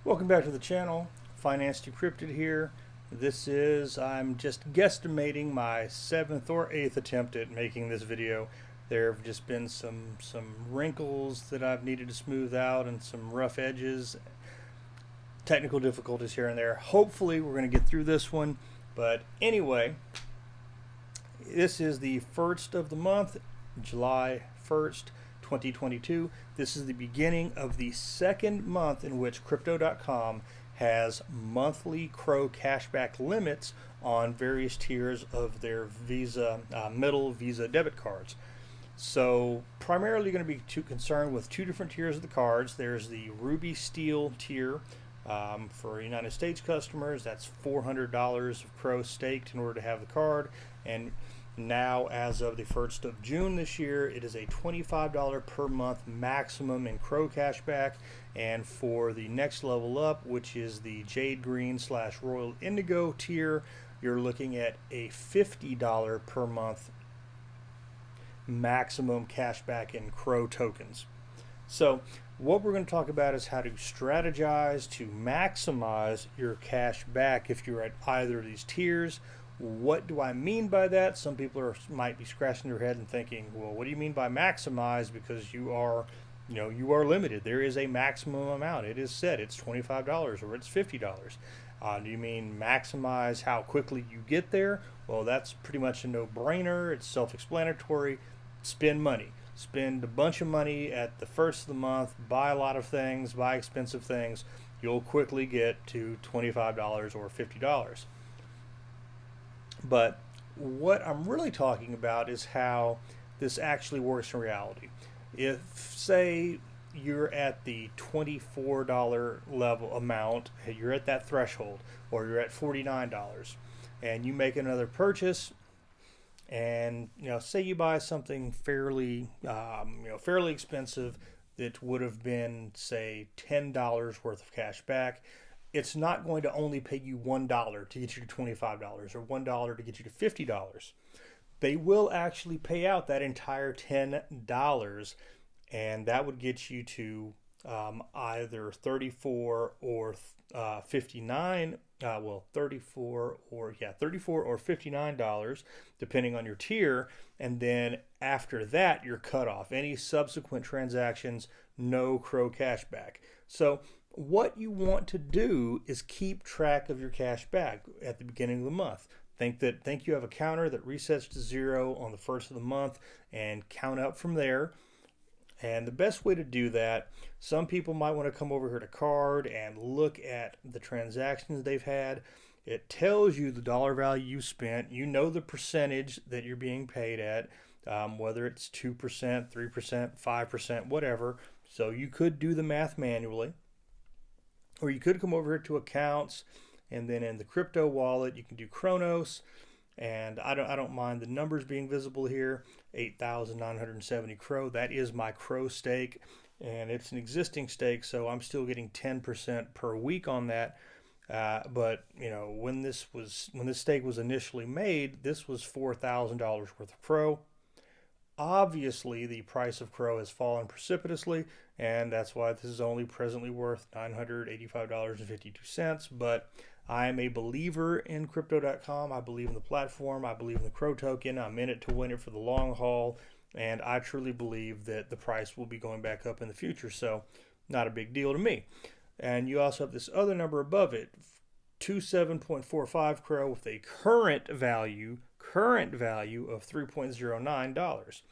Welcome back to the channel. Finance Decrypted here. I'm just guesstimating my 7th or 8th attempt at making this video. There have just been some wrinkles that I've needed to smooth out and some rough edges, technical difficulties here and there. Hopefully we're going to get through this one. But anyway, this is the first of the month, July 1st. 2022. This is the beginning of the second month in which Crypto.com has monthly CRO cashback limits on various tiers of their Visa, middle Visa debit cards. So primarily going to be concerned with two different tiers of the cards. There's the Ruby Steel tier for United States customers. That's $400 of CRO staked in order to have the card, and now, as of the 1st of June this year, it is a $25 per month maximum in CRO cashback. And for the next level up, which is the Jade Green / Royal Indigo tier, you're looking at a $50 per month maximum cashback in CRO tokens. So what we're going to talk about is how to strategize to maximize your cash back if you're at either of these tiers. What do I mean by that? Some people might be scratching their head and thinking, well, what do you mean by maximize? Because you are limited. There is a maximum amount. It is set. It's $25 or it's $50. Do you mean maximize how quickly you get there? Well, that's pretty much a no-brainer. It's self-explanatory. Spend money. Spend a bunch of money at the first of the month. Buy a lot of things. Buy expensive things. You'll quickly get to $25 or $50. But what I'm really talking about is how this actually works in reality. If, say, you're at the $24 level amount, you're at that threshold, or you're at $49, and you make another purchase, and say you buy something fairly expensive that would have been, say, $10 worth of cash back. It's not going to only pay you $1 to get you to $25 or $1 to get you to $50. They will actually pay out that entire $10, and that would get you to either 34 or 59. Well, 34 or $59, depending on your tier. And then after that, you're cut off. Any subsequent transactions, no CRO cashback. So what you want to do is keep track of your cash back at the beginning of the month. Think you have a counter that resets to 0 on the first of the month and count up from there. And the best way to do that, some people might want to come over here to card and look at the transactions they've had. It tells you the dollar value you spent. You know the percentage that you're being paid at, whether it's 2%, 3%, 5%, whatever. So you could do the math manually. Or you could come over here to accounts, and then in the crypto wallet you can do Chronos, and I don't mind the numbers being visible here. 8,970 CRO. That is my CRO stake, and it's an existing stake, so I'm still getting 10% per week on that. But when this stake was initially made, this was $4,000 worth of CRO. Obviously, the price of CRO has fallen precipitously, and that's why this is only presently worth $985.52. But I am a believer in Crypto.com. I believe in the platform. I believe in the CRO token. I'm in it to win it for the long haul, and I truly believe that the price will be going back up in the future. So, not a big deal to me. And you also have this other number above it, 27.45 CRO with a current value of $3.09.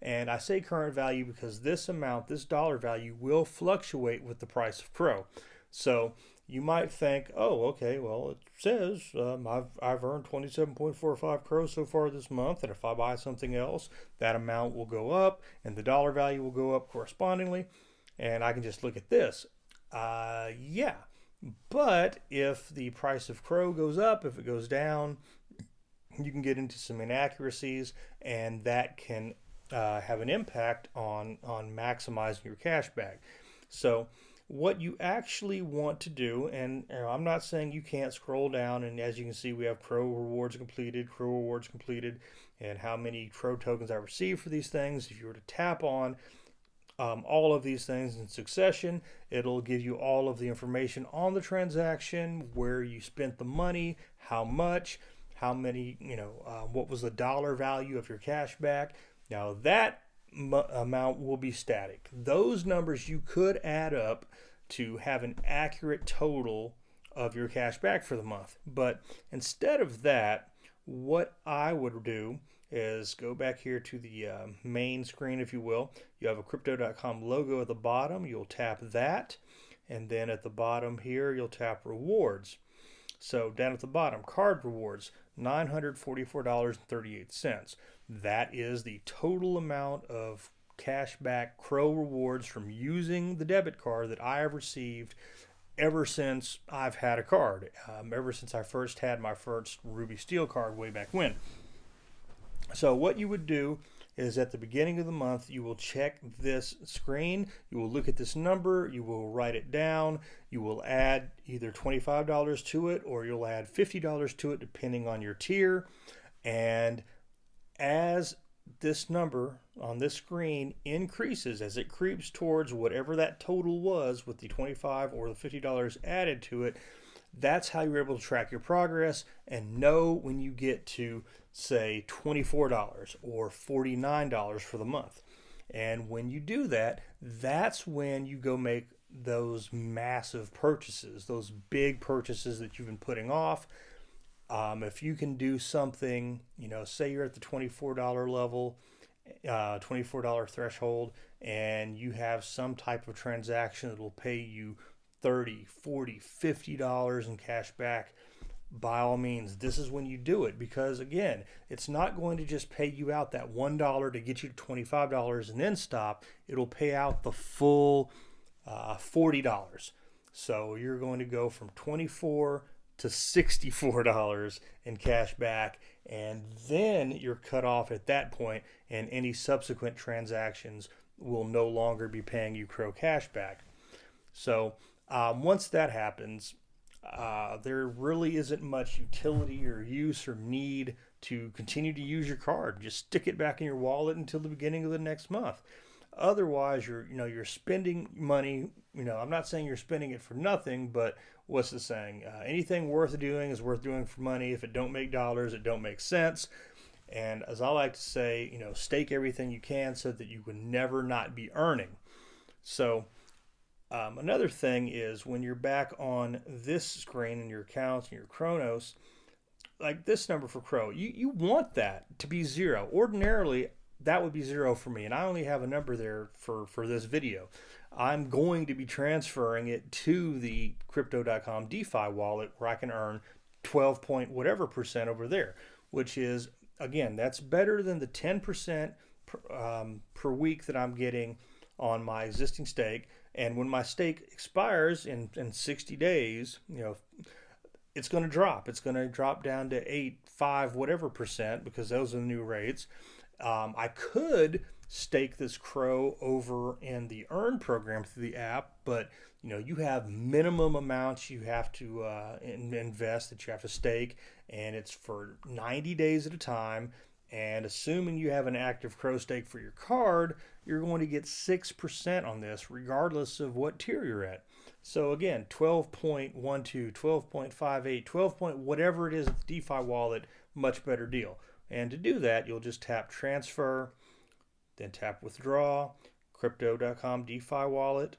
And I say current value because this amount, this dollar value, will fluctuate with the price of CRO. So you might think, oh, okay, well, it says I've earned 27.45 CRO so far this month, and if I buy something else, that amount will go up, and the dollar value will go up correspondingly, and I can just look at this. Yeah, but if the price of CRO goes up, if it goes down, you can get into some inaccuracies, and that can have an impact on maximizing your cash back. So what you actually want to do, and I'm not saying you can't scroll down, and as you can see, we have CRO rewards completed, and how many CRO tokens I received for these things. If you were to tap on all of these things in succession. It'll give you all of the information on the transaction, where you spent the money, how much, how many, what was the dollar value of your cash back. Now that amount will be static. Those numbers you could add up to have an accurate total of your cash back for the month. But instead of that, what I would do is go back here to the main screen, if you will. You have a Crypto.com logo at the bottom. You'll tap that. And then at the bottom here, you'll tap rewards. So down at the bottom, card rewards, $944.38. That is the total amount of cashback CRO rewards from using the debit card that I have received ever since I've had a card, ever since I first had my first Ruby Steel card way back when. So what you would do is at the beginning of the month, you will check this screen, you will look at this number, you will write it down, you will add either $25 to it or you'll add $50 to it depending on your tier. And as this number on this screen increases, as it creeps towards whatever that total was with the $25 or the $50 added to it, that's how you're able to track your progress and know when you get to, say, $24 or $49 for the month. And when you do that, that's when you go make those massive purchases, those big purchases that you've been putting off. If you can do something, say you're at the $24 level, $24 threshold, and you have some type of transaction that will pay you $30, $40, $50 in cash back, by all means, this is when you do it, because again, it's not going to just pay you out that $1 to get you to $25 and then stop. It'll pay out the full $40. So you're going to go from $24 to $64 in cash back, and then you're cut off at that point, and any subsequent transactions will no longer be paying you CRO cash back. So once that happens, there really isn't much utility or use or need to continue to use your card. Just stick it back in your wallet until the beginning of the next month. Otherwise, you're spending money. I'm not saying you're spending it for nothing, but what's the saying? Anything worth doing is worth doing for money. If it don't make dollars, it don't make sense. And as I like to say, stake everything you can so that you can never not be earning. So another thing is when you're back on this screen in your accounts and your Chronos, like this number for CRO, you want that to be 0. Ordinarily, that would be 0 for me, and I only have a number there for this video. I'm going to be transferring it to the Crypto.com D5 wallet where I can earn 12 point whatever percent over there, which is, again, that's better than the 10% per week that I'm getting on my existing stake. And when my stake expires in 60 days, it's going to drop. It's going to drop down to 8, 5, whatever percent, because those are the new rates. I could stake this CRO over in the Earn program through the app, but you have minimum amounts you have to invest, that you have to stake, and it's for 90 days at a time. And assuming you have an active CRO stake for your card, you're going to get 6% on this, regardless of what tier you're at. So again, 12.12, 12.58, 12 point whatever it is at the DeFi wallet, much better deal. And to do that, you'll just tap transfer, then tap withdraw, Crypto.com DeFi wallet,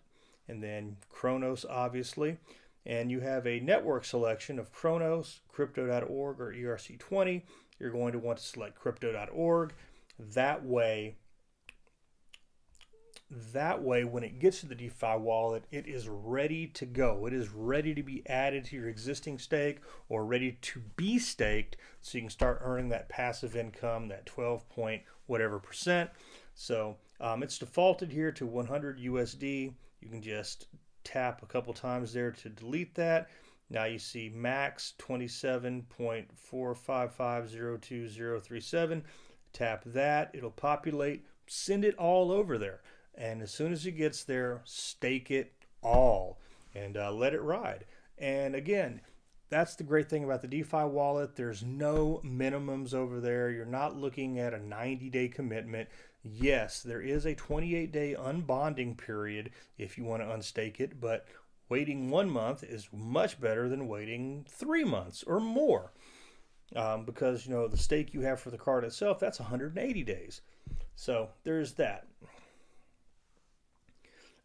and then Chronos, obviously. And you have a network selection of Chronos, Crypto.org, or ERC20. You're going to want to select Crypto.org. That way, when it gets to the DeFi wallet, it is ready to go. It is ready to be added to your existing stake or ready to be staked, so you can start earning that passive income, that 12 point whatever percent. So it's defaulted here to 100 USD. You can just tap a couple times there to delete that. Now you see max 27.45502.037. Tap that. It'll populate. Send it all over there. And as soon as it gets there, stake it all and let it ride. And again, that's the great thing about the DeFi wallet. There's no minimums over there. You're not looking at a 90-day commitment. Yes, there is a 28-day unbonding period if you want to unstake it, but waiting 1 month is much better than waiting 3 months or more. Because the stake you have for the card itself, that's 180 days. So there's that.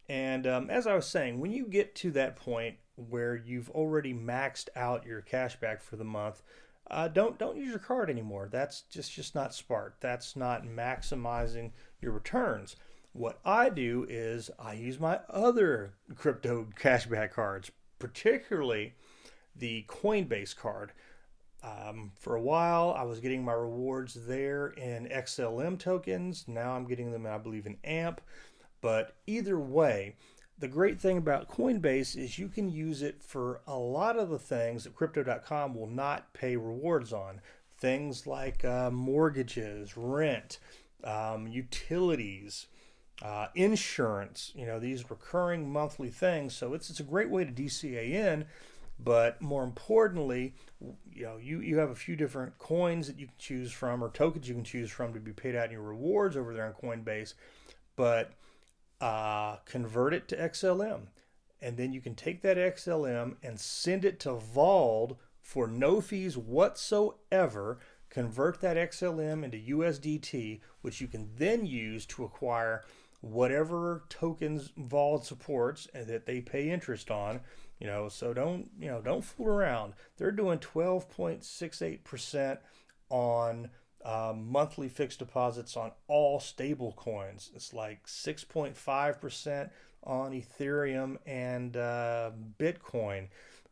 And as I was saying, when you get to that point where you've already maxed out your cashback for the month, don't use your card anymore. That's just not smart. That's not maximizing your returns. What I do is I use my other crypto cashback cards, particularly the Coinbase card. For a while, I was getting my rewards there in XLM tokens. Now I'm getting them, I believe, in AMP. But either way, the great thing about Coinbase is you can use it for a lot of the things that Crypto.com will not pay rewards on. Things like mortgages, rent, utilities, insurance, these recurring monthly things. So it's a great way to DCA in. But more importantly, you have a few different coins that you can choose from, or tokens you can choose from, to be paid out in your rewards over there on Coinbase. But convert it to XLM, and then you can take that XLM and send it to Vald for no fees whatsoever. Convert that XLM into USDT, which you can then use to acquire whatever tokens Vald supports and that they pay interest on. So don't fool around. They're doing 12.68% on monthly fixed deposits on all stable coins. It's like 6.5% on Ethereum and Bitcoin.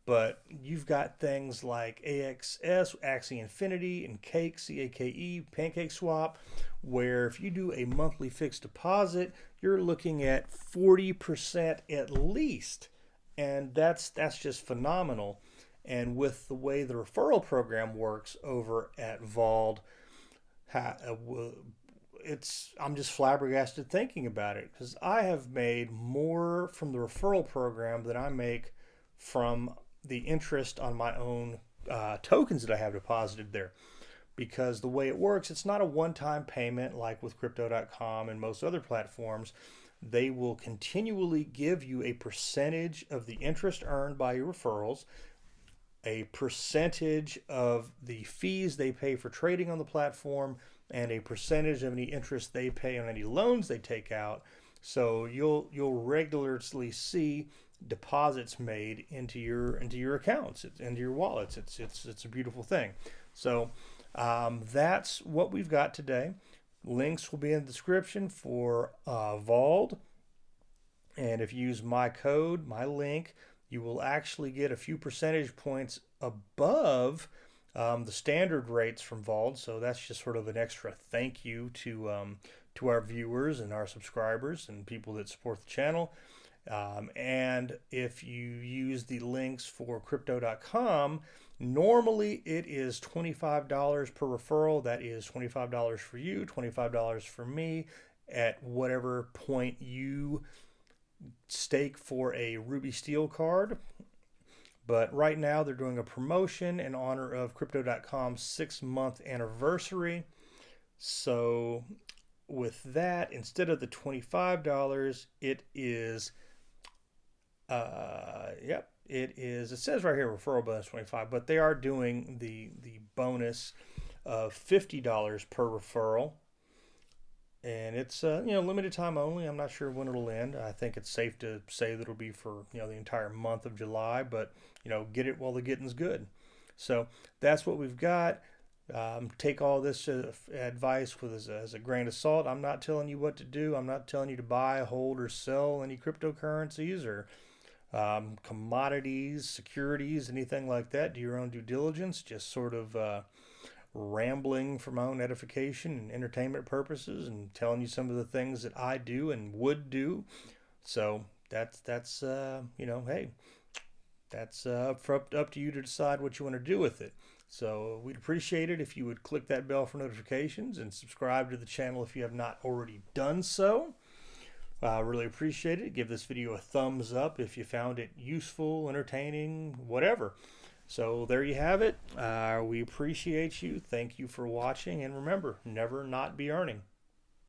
But you've got things like AXS, Axie Infinity, and Cake, CAKE, Pancake Swap, where if you do a monthly fixed deposit, you're looking at 40% at least. And that's just phenomenal. And with the way the referral program works over at Vald, I'm just flabbergasted thinking about it, because I have made more from the referral program than I make from the interest on my own tokens that I have deposited there. Because the way it works, it's not a one-time payment like with Crypto.com and most other platforms. They will continually give you a percentage of the interest earned by your referrals, a percentage of the fees they pay for trading on the platform, and a percentage of any interest they pay on any loans they take out. So you'll regularly see deposits made into your accounts, into your wallets. It's a beautiful thing. So that's what we've got today. Links will be in the description for Vald. And if you use my code, my link, you will actually get a few percentage points above the standard rates from Vald. So that's just sort of an extra thank you to our viewers and our subscribers and people that support the channel. And if you use the links for Crypto.com, normally it is $25 per referral. That is $25 for you, $25 for me at whatever point you stake for a Ruby Steel card. But right now they're doing a promotion in honor of Crypto.com's 6-month anniversary. So with that, instead of the $25, it is it says right here referral bonus 25, but they are doing the bonus of $50 per referral, and it's limited time only. I'm not sure when it'll end. I think it's safe to say that it'll be for the entire month of July, but get it while the getting's good. So that's what we've got. Take all this advice as a grain of salt. I'm not telling you what to do. I'm not telling you to buy, hold, or sell any cryptocurrencies or commodities, securities, anything like that. Do your own due diligence. Just sort of rambling for my own edification and entertainment purposes, and telling you some of the things that I do and would do. So that's hey, that's up to you to decide what you want to do with it. So we'd appreciate it if you would click that bell for notifications and subscribe to the channel if you have not already done so. Really appreciate it. Give this video a thumbs up if you found it useful, entertaining, whatever. So there you have it. We appreciate you. Thank you for watching. And remember, never not be earning.